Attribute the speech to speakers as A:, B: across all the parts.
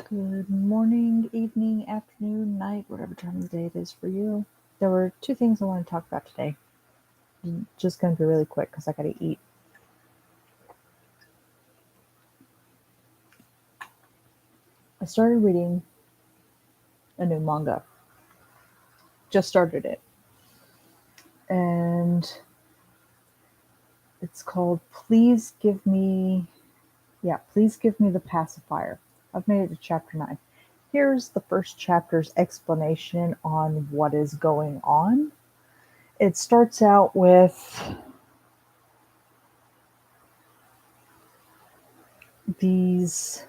A: Good morning, evening, afternoon, night, whatever time of the day it is for you. There were two things I want to talk about today. Just going to be really quick because I got to eat. I started reading a new manga. Just started it. And it's called Please Give Me the Pacifier. I've made it to chapter 9. Here's the first chapter's explanation on what is going on. It starts out with these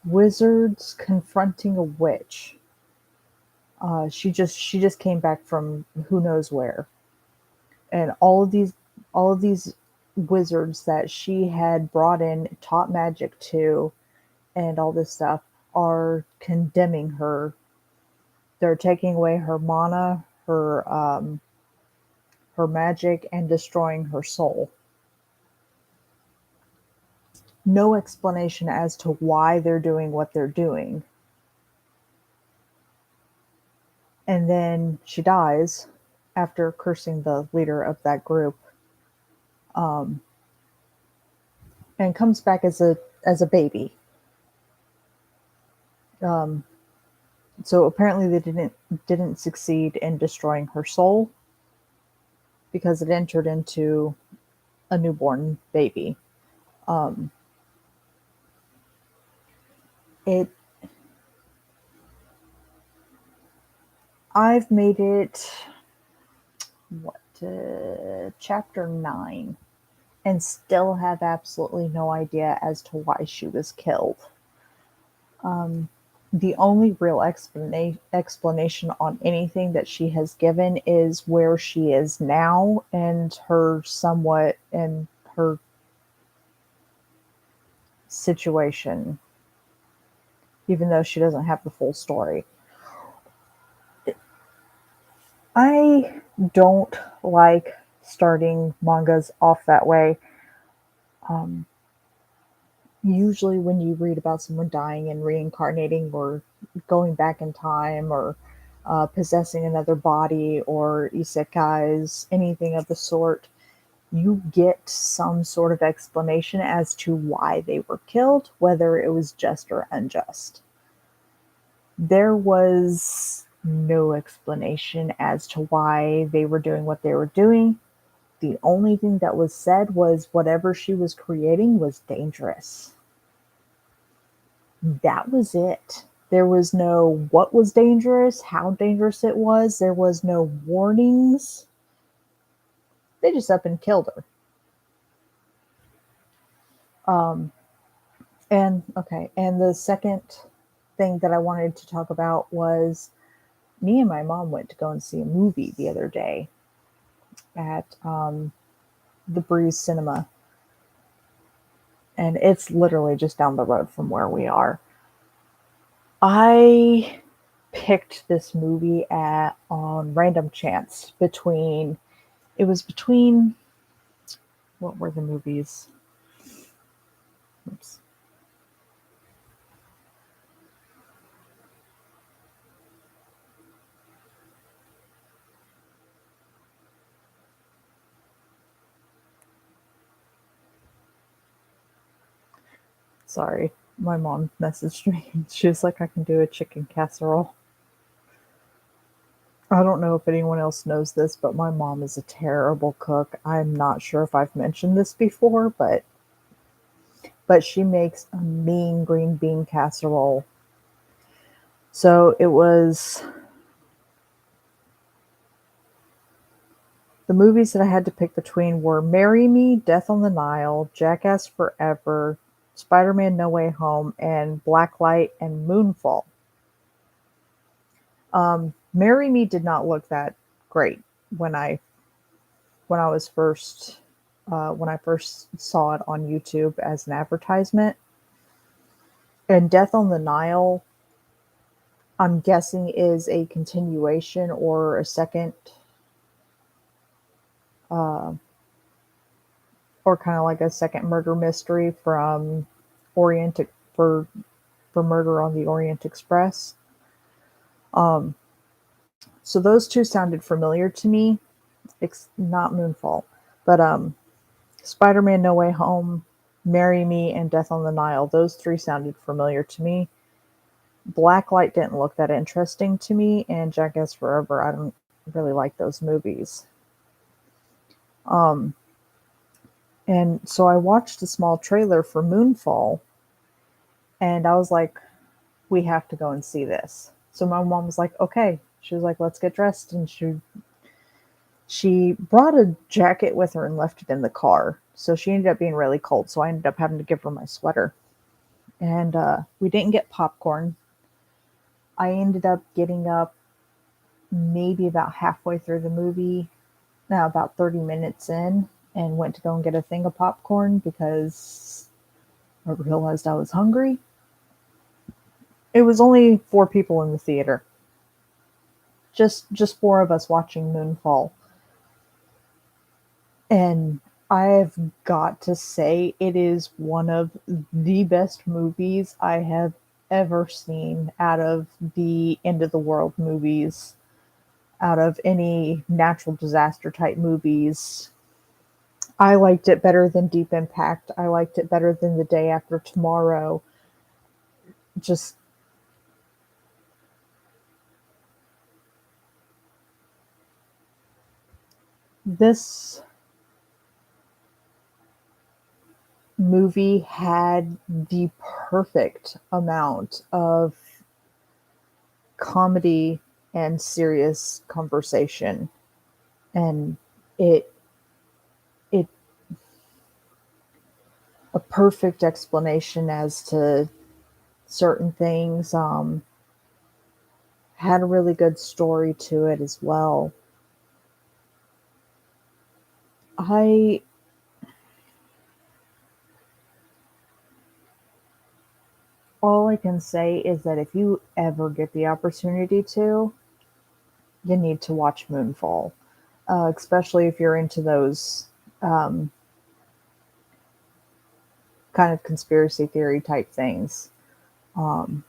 A: wizards confronting a witch. She just came back from who knows where, and all of these wizards that she had brought in, taught magic to, and all this stuff are condemning her. They're taking away her mana, her magic, and destroying her soul. No explanation as to why they're doing what they're doing. And then she dies after cursing the leader of that group, um, and comes back as a baby. Um, so apparently they didn't succeed in destroying her soul because it entered into a newborn baby. Um, it I've made it chapter 9 and still have absolutely no idea as to why she was killed. Um, the only real explanation on anything that she has given is where she is now and her situation, even though she doesn't have the full story. I don't like starting mangas off that way. Um, Usually, when you read about someone dying and reincarnating, or going back in time, or possessing another body, or isekais, anything of the sort, you get some sort of explanation as to why they were killed, whether it was just or unjust. There was no explanation as to why they were doing what they were doing. The only thing that was said was whatever she was creating was dangerous. That was it. There was no what was dangerous, how dangerous it was. There was no warnings. They just up and killed her. Um, and the second thing that I wanted to talk about was me and my mom went to go and see a movie the other day at the Breeze Cinema, and it's literally just down the road from where we are. I picked this movie at on random chance between what were the movies? Oops. Sorry, my mom messaged me. She was like, I can do a chicken casserole. I don't know if anyone else knows this, but my mom is a terrible cook. I'm not sure if I've mentioned this before, but she makes a mean green bean casserole. So it was the movies that I had to pick between were Marry Me, Death on the Nile, Jackass Forever, Spider-Man No Way Home, and Blacklight and Moonfall. Marry Me did not look that great when I when I was first when I first saw it on YouTube as an advertisement. And Death on the Nile, I'm guessing, is a continuation or a second, uh, or kind of like a second murder mystery from Orient for for Murder on the Orient Express. Um, so those two sounded familiar to me. It's not Moonfall, but Spider-Man: No Way Home, Marry Me, and Death on the Nile. Those three sounded familiar to me. Blacklight didn't look that interesting to me, and Jackass Forever. I don't really like those movies. Um, and so I watched a small trailer for Moonfall, and I was like, "We have to go and see this." So my mom was like, "Okay." She was like, "Let's get dressed," and she brought a jacket with her and left it in the car. So she ended up being really cold. So I ended up having to give her my sweater. And we didn't get popcorn. I ended up getting up maybe about halfway through the movie, now about 30 minutes in, and went to go and get a thing of popcorn because I realized I was hungry. It was only four people in the theater, just four of us watching Moonfall. And I've got to say, it is one of the best movies I have ever seen out of the end of the world movies, out of any natural disaster type movies. I liked it better than Deep Impact. I liked it better than The Day After Tomorrow. Just this movie had the perfect amount of comedy and serious conversation, and it it a perfect explanation as to certain things, had a really good story to it as well. I All I can say is that if you ever get the opportunity to, you need to watch Moonfall, especially if you're into those um, kind of conspiracy theory type things. Um,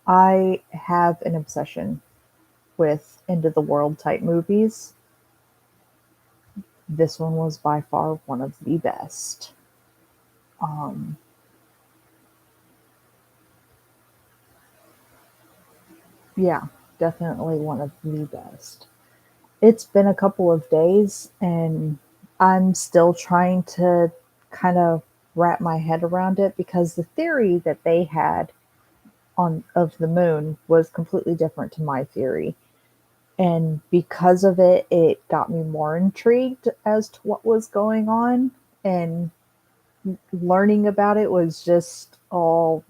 A: I have an obsession with end of the world type movies. This one was by far one of the best. Um, yeah, definitely one of the best. It's been a couple of days, and I'm still trying to kind of wrap my head around it because the theory that they had on of the moon was completely different to my theory. And because of it, it got me more intrigued as to what was going on. And learning about it was just all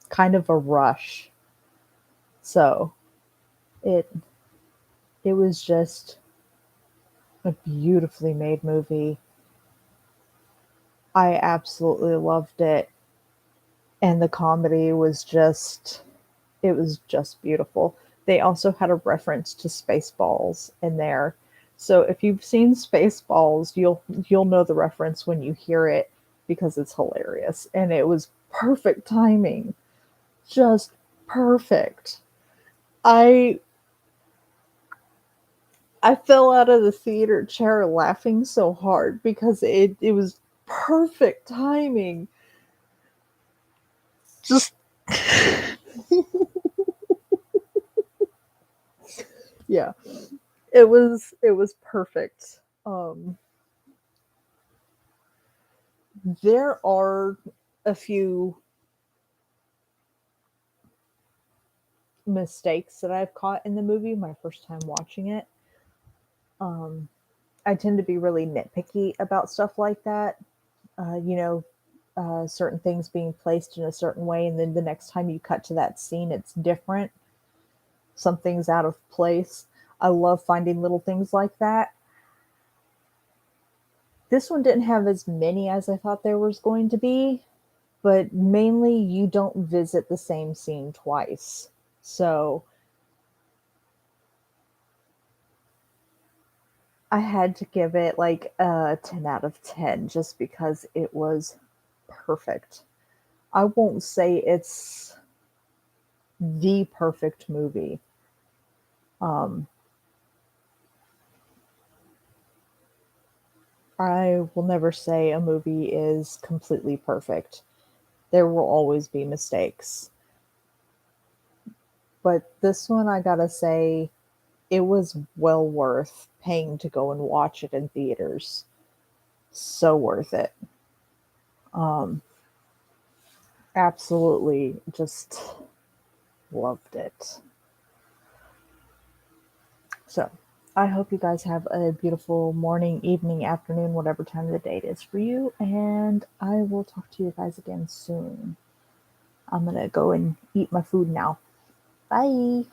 A: kind of a rush. So it it was just a beautifully made movie. I absolutely loved it, and the comedy was just it was just beautiful. They also had a reference to Spaceballs in there. So if you've seen Spaceballs, you'll know the reference when you hear it because it's hilarious, and it was perfect timing. Just perfect. I I fell out of the theater chair laughing so hard because it was perfect timing. Just yeah, it was perfect. There are a few mistakes that I've caught in the movie my first time watching it. Um, I tend to be really nitpicky about stuff like that. You know, certain things being placed in a certain way, and then the next time you cut to that scene, it's different. Something's out of place. I love finding little things like that. This one didn't have as many as I thought there was going to be, but mainly you don't visit the same scene twice. So I had to give it like a 10 out of 10 just because it was perfect. I won't say it's the perfect movie. Um, I will never say a movie is completely perfect. There will always be mistakes. But this one, I gotta say, it was well worth paying to go and watch it in theaters. So worth it. Um, Absolutely just loved it. So, I hope you guys have a beautiful morning, evening, afternoon, whatever time of the day it is for you. And I will talk to you guys again soon. I'm going to go and eat my food now. Bye.